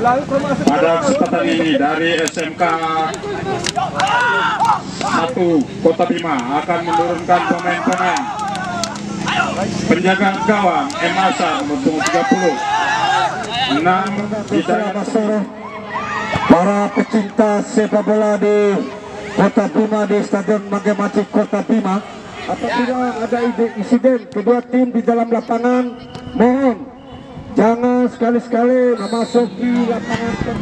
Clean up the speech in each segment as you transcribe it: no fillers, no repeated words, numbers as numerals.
Pada kesempatan ini dari SMK 1 Kota Bima akan menurunkan pemain-pemain penjaga gawang M. Hasan nomor 30, 6 Hidayat Sore. Para pecinta sepak bola di Kota Bima, di Stadion Magematik Kota Bima, apabila ada insiden kedua tim di dalam lapangan, mohon jangan sekali-sekali memasuki lapangan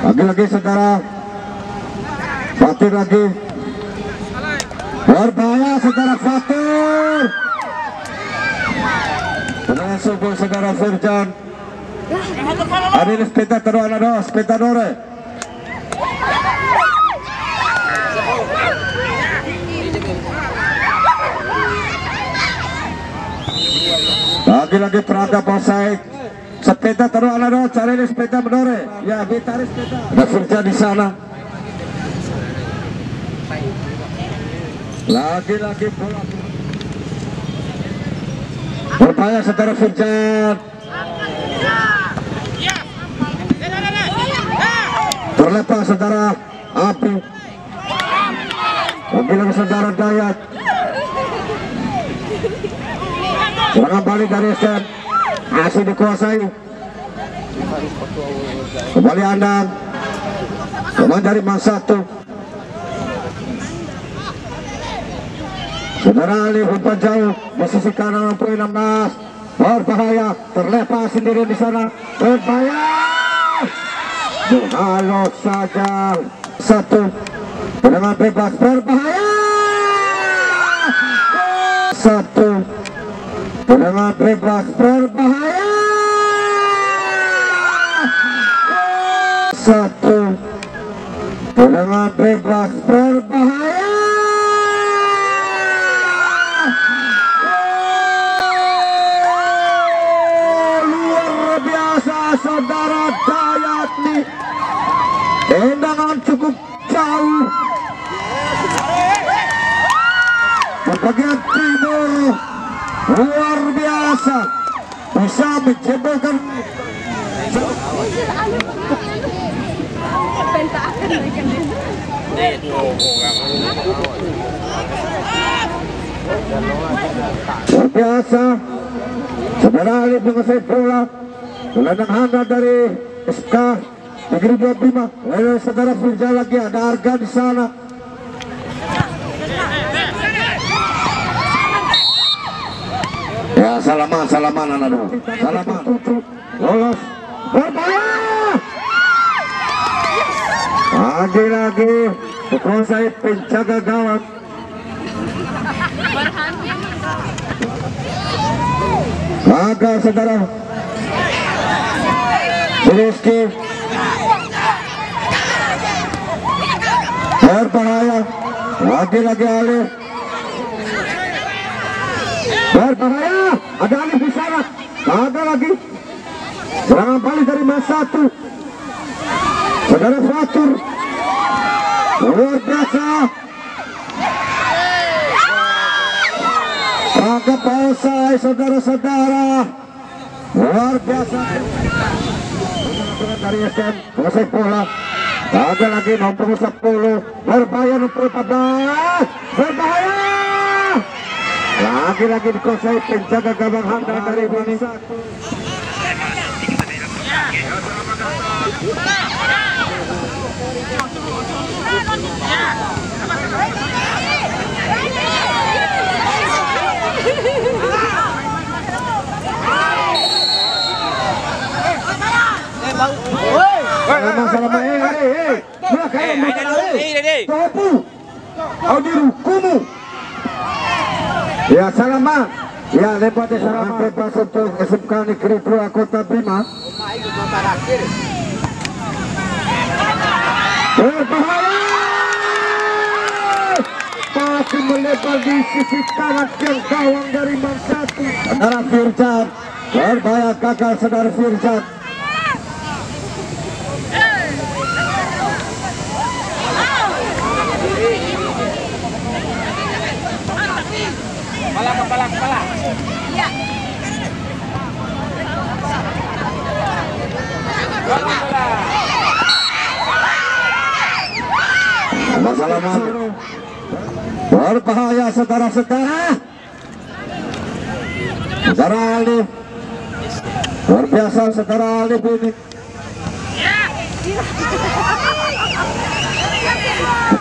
lagi-lagi saudara, Fatir lagi berbahaya saudara Fatir, dengan subuh saudara Firjan. Hari ini sepeda teruan sepeda dore. Lagi-lagi perangkap offside. Sepeda teruan cari ini sepeda menore. Ya, ditarik sepeda. Ada Firjan di sana. Lagi-lagi bola. Berbahaya saudara Firjan. Terlepas saudara Api. Lagi-lagi saudara Dayat. Serangan balik dari SM, masih dikuasai. Kembali Andang, kembali dari Mas 1. Saudara Ali umpan jauh di sisi kanan poin 16, berbahaya, terlepas sendiri di sana, berbahaya. Halo saja 1 dengan bebas, berbahaya. 1 dengan bebas, berbahaya. 1 dengan bebas, berbahaya. Luar biasa saudara Dayat nih, tendangan cukup jauh ke bagian timur. Luar biasa, bisa menjebolkan. Luar biasa, saudara Ali menguasai bola. Gelandang handal dari SK Negeri 25. Lalu saudara Firjan lagi, ada Arga di sana. Ya, salaman anak dulu. Salaman. Lolos. Berbahaya. Lagi-lagi dikuasai penjaga gawang. Gagal saudara. Rizky. Berbahaya. Lagi-lagi Alif. Berbahaya, ada Alif di sana. Ada lagi serangan balik dari Mas 1. Saudara Fatur, luar biasa. Tangkap offside saudara-saudara, luar biasa. Dari SM selesai bola. Ada lagi nomor 10, berbahaya nomor 14, berbahaya. Lagi-lagi dikuasai penjaga gawang handal dari Bani 1. Ya, salaman. Ya, lempar di serangan bebas untuk SMK Negeri 2 Kota Bima. Berbahaya, masih melebar di sisi kanan gawang dari Man 1. Saudara Firjan, berbahaya, gagal saudara Firjan. Kepala. Iya. Masalah berbahaya saudara-saudara. Saudara Alif, luar biasa saudara Alif ini.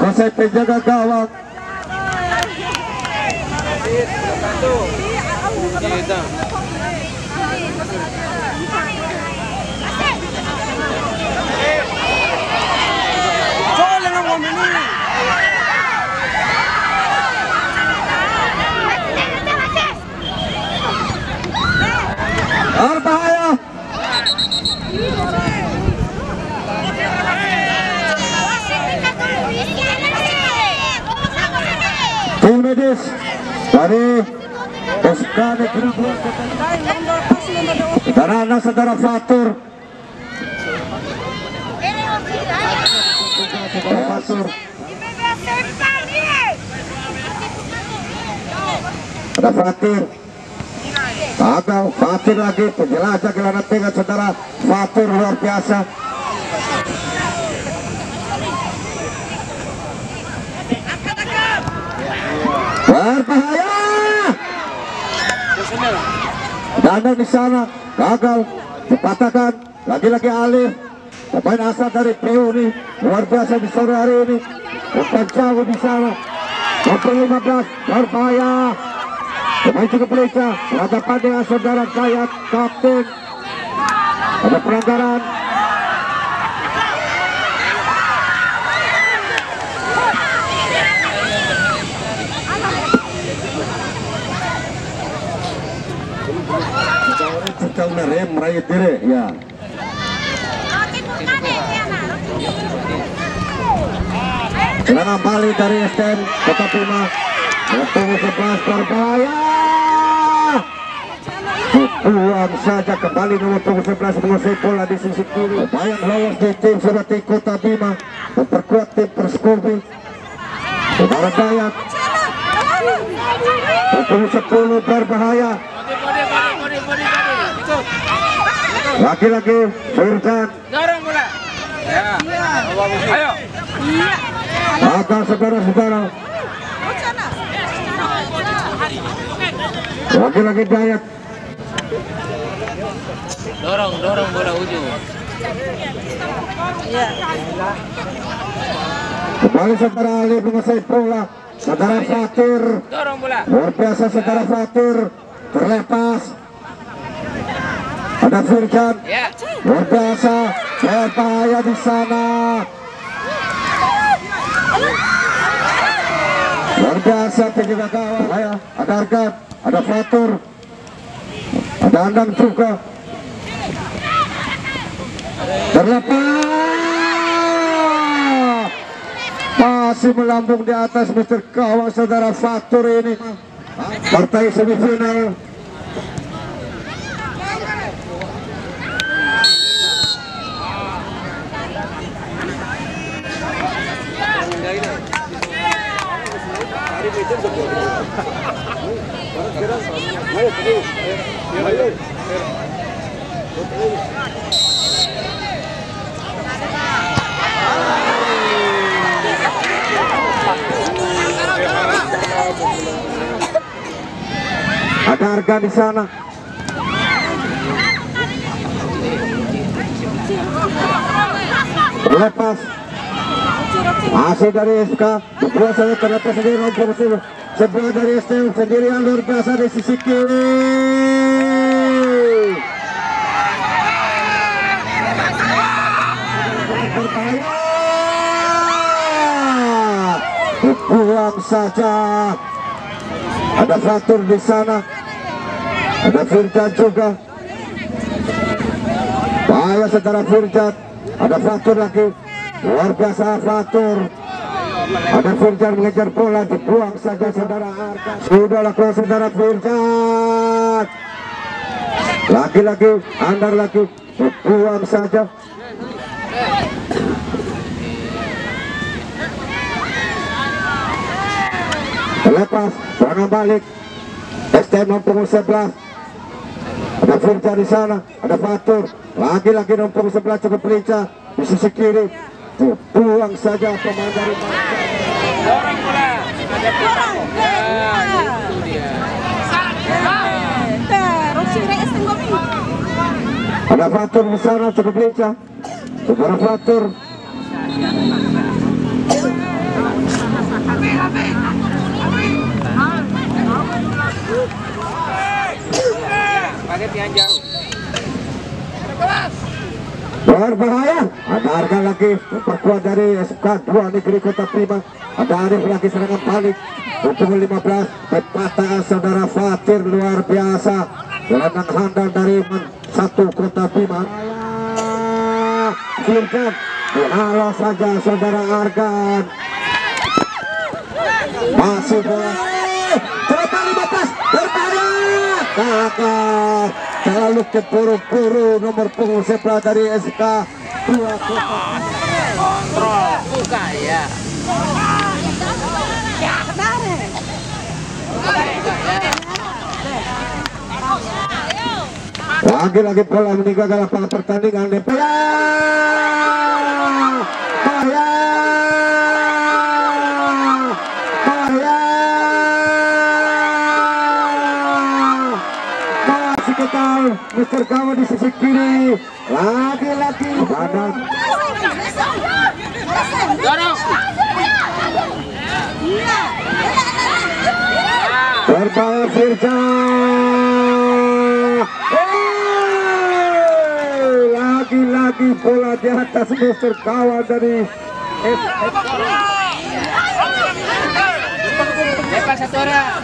Kuasai penjaga gawang. Berbahaya. Tim medis dari SMK Negeri 2 Kota saudara Fatur. Ada Fatur. Gagal, Fatur lagi, penjelajah gelandang tengah saudara Fatur luar biasa. Berbahaya. Dandang di sana, gagal, dipatahkan, lagi-lagi Alif. Pemain asal dari PU ini luar biasa di sore hari ini. Umpan jauh di sana. Nomor 15, berbahaya. Pemain juga pelita, berhadapan dengan saudara Kayat, kapten. Ada pelanggaran. Kita rem meraih diri, ya. Serangan balik dari STM Kota Bima. Nomor 11 berbahaya. Buang saja kembali nomor 11 menguasai bola di sisi kiri. Bayang lolos di tim seperti Kota Bima, memperkuat tim Perskubi. Saudara Dayak. Nomor 10 berbahaya. Lagi-lagi Firjan. Dorong bola. Ya. Ayo. Gagal saudara-saudara. Lagi-lagi Dayak. Dorong bola ujung. Kembali saudara Ali menguasai bola. Saudara Fatir. Dorong bola. Luar biasa saudara Fatir. Terlepas. Ada Firjan. Ya. Luar biasa. Berbahaya di sana. Luar biasa penjaga gawang. Ada Argan. Ada Fatur. Ada Andang juga. Terlepas. Masih melambung di atas Mr. Gawang saudara Fatur ini. Partai semifinal. Ada harga di sana. Lepas. Masih dari SK. Kedua saya terlepas sendiri nomor sebelah dari STM sendirian luar biasa di sisi kiri. Buang saja. Ada Fatur di sana. Ada Firjan juga. Bahaya saudara Firjan. Ada Fatur lagi. Luar biasa Fatur. Ada Firjan mengejar bola, dibuang saja saudara Arkan. Sudah lakukan saudara Firjan. Lagi-lagi Andar lagi dibuang saja. Terlepas, serangan balik. STM nomor 11. Ada Firjan di sana, ada Fatur. Lagi-lagi nomor 11 cukup lincah di sisi kiri. Dibuang saja pemain dari Dorong bola. Ada dorong. Itu dia. Ada Fatur di sana cukup lincah. Saudara Fatur. Pakai tiang jauh. Berbahaya. Ada Harga lagi perkuat dari SK 2 Negeri Kota Prima. Ada Arif lagi serangan balik. Untuk 15 perpataan saudara Fatir luar biasa. Gelandang handal dari 1 Kota Prima. Firjan dihalau saja saudara Argan. Masih bola. Coba 15 berbahaya. Kakak terlalu keburu-buru nomor punggung sebelah dari SK 2 Kota. Kontrol. Buka ya. Lagi-lagi bola meninggalkan lapangan pertandingan. Masih kekal Mr. Kawan di sisi kiri. Lagi-lagi badan. Dorong. Berbahaya Firjan. Lagi-lagi bola di atas Mr. Kawan dari Lepas satu orang.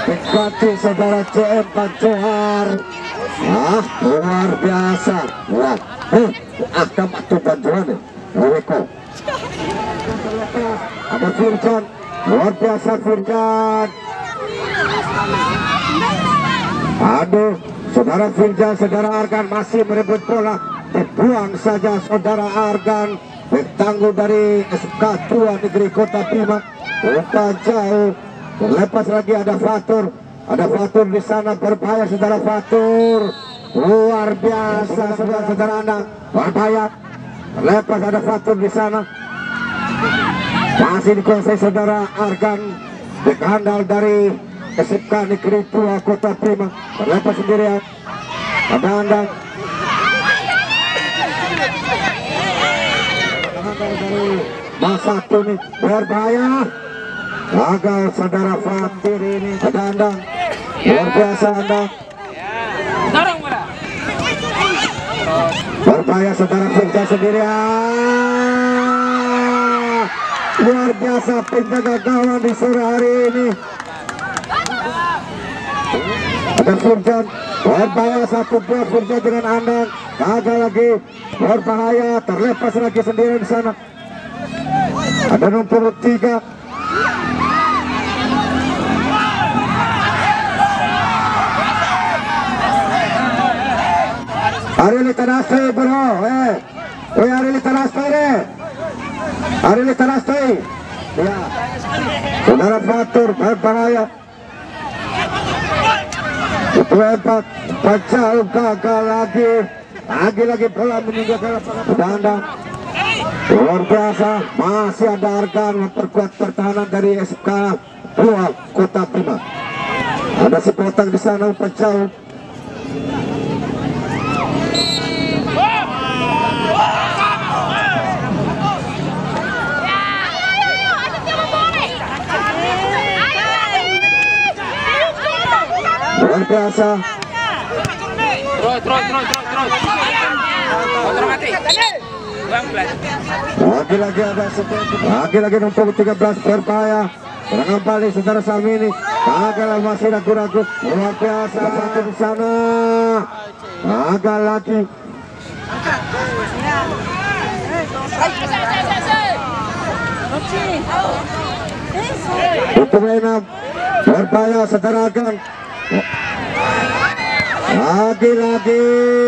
Nikmati saudara CM Pancohar. Luar biasa. Wah, akan waktu bantuan nih. Ada Firjan. Luar biasa Firjan. Aduh, saudara Firjan, saudara Argan masih merebut bola. Dibuang saja saudara Argan. Bertangguh dari SK 2 Negeri Kota Bima. Umpan jauh. Terlepas lagi ada Fatur. Ada Fatur di sana, berbahaya saudara Fatur. Luar biasa saudara Anda. Berbahaya. Terlepas ada Fatur di sana. Masih dikuasai saudara Argan. Handal dari SK Negeri 2 Kota Prima. Terlepas sendirian. Ada Andang. Handal dari masa ini berbahaya. Gagal saudara Fatir ini. Ada Andang. Luar biasa Andang. Dorong bola. Berbahaya saudara Firjan sendirian. Luar biasa penjaga gawang di sore hari ini. Ada Firjan. Berbahaya 1-2 Firjan dengan Andang. Gagal lagi. Berbahaya. Terlepas lagi sendirian di sana. Ada nomor 3. Arili Tanastri bro, Arili Tanastri, Arili Tanastri, ya, saudara Fatur berbahaya. Itu hebat, Pajal gagal lagi bola meninggalkan lapangan bertandang. Luar biasa, masih ada Argan memperkuat pertahanan dari SK 2 Kota Bima. Ada si potang di sana Pajal. biasa. Terus. Kontrol mati. Bang belas. Lagi-lagi nomor 13 berbahaya. Serangan balik saudara Salmini. Gagal masih ragu-ragu. Luar biasa satu di sana. Gagal lagi. Untuk Lena berbahaya saudara Agang. Lagi-lagi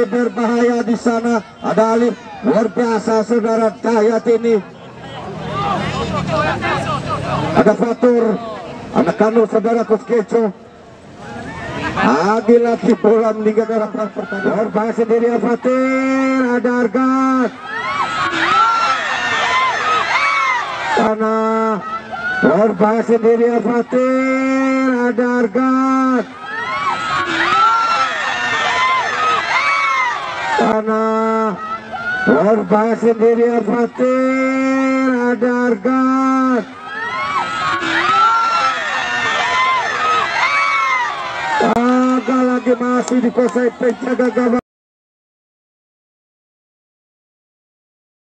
berbahaya di sana. Ada Alif. Luar biasa saudara Dayat ini. Ada Fatur. Anak kandung saudara Kuskeco. Lagi-lagi bola meninggalkan lapangan pertandingan. Berbahaya sendiri Fatir. Ada Argat. Sana. Berbahaya sendiri Fatir. Ada Argat. Sana. Berbahaya sendiri Fatir. Ada Argat. Gagal lagi masih dikuasai penjaga gawang.